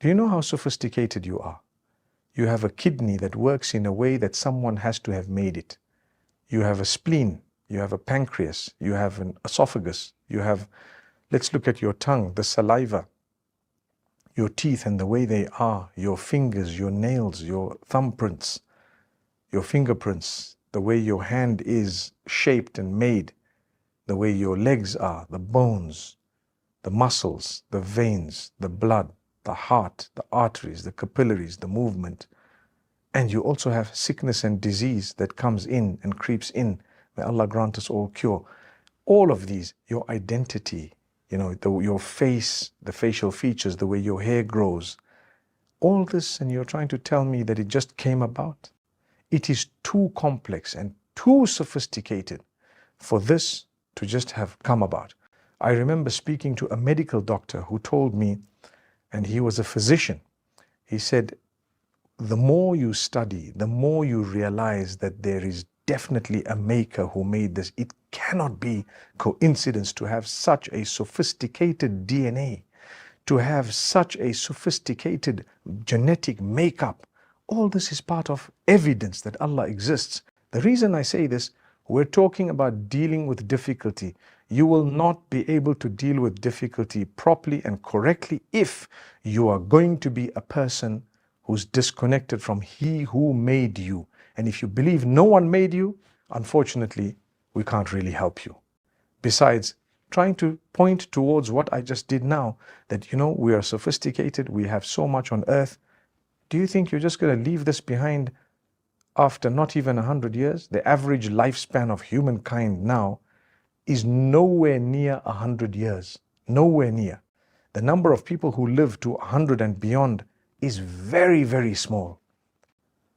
Do you know how sophisticated you are? You have a kidney that works in a way that someone has to have made it. You have a spleen, you have a pancreas, you have an esophagus, you have, let's look at your tongue, the saliva, your teeth and the way they are, your fingers, your nails, your thumbprints, your fingerprints, the way your hand is shaped and made, the way your legs are, the bones, the muscles, the veins, the blood, the heart, the arteries, the capillaries, the movement. And you also have sickness and disease that comes in and creeps in. May Allah grant us all cure. All of these, your identity, your face, the facial features, the way your hair grows, all this, and you're trying to tell me that it just came about? It is too complex and too sophisticated for this to just have come about. I remember speaking to a medical doctor who told me, and he was a physician, he said, the more you study, the more you realize that there is definitely a maker who made this. It cannot be coincidence to have such a sophisticated DNA, to have such a sophisticated genetic makeup. All this is part of evidence that Allah exists. The reason I say this, we're talking about dealing with difficulty. You will not be able to deal with difficulty properly and correctly if you are going to be a person who's disconnected from He who made you. And if you believe no one made you, unfortunately, we can't really help you. Besides, trying to point towards what I just did now, that we are sophisticated, we have so much on earth. Do you think you're just going to leave this behind after not even 100 years? The average lifespan of humankind now is nowhere near 100 years. Nowhere near. The number of people who live to 100 and beyond is very, very small.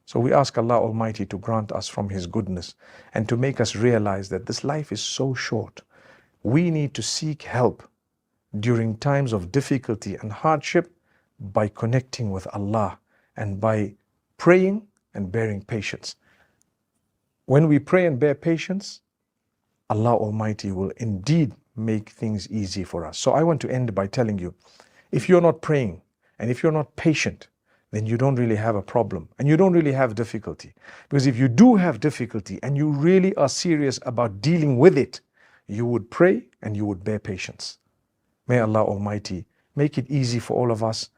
So we ask Allah Almighty to grant us from His goodness and to make us realize that this life is so short. We need to seek help during times of difficulty and hardship by connecting with Allah and by praying and bearing patience. When we pray and bear patience, Allah Almighty will indeed make things easy for us. So I want to end by telling you, if you're not praying and if you're not patient, then you don't really have a problem and you don't really have difficulty. Because if you do have difficulty and you really are serious about dealing with it, you would pray and you would bear patience. May Allah Almighty make it easy for all of us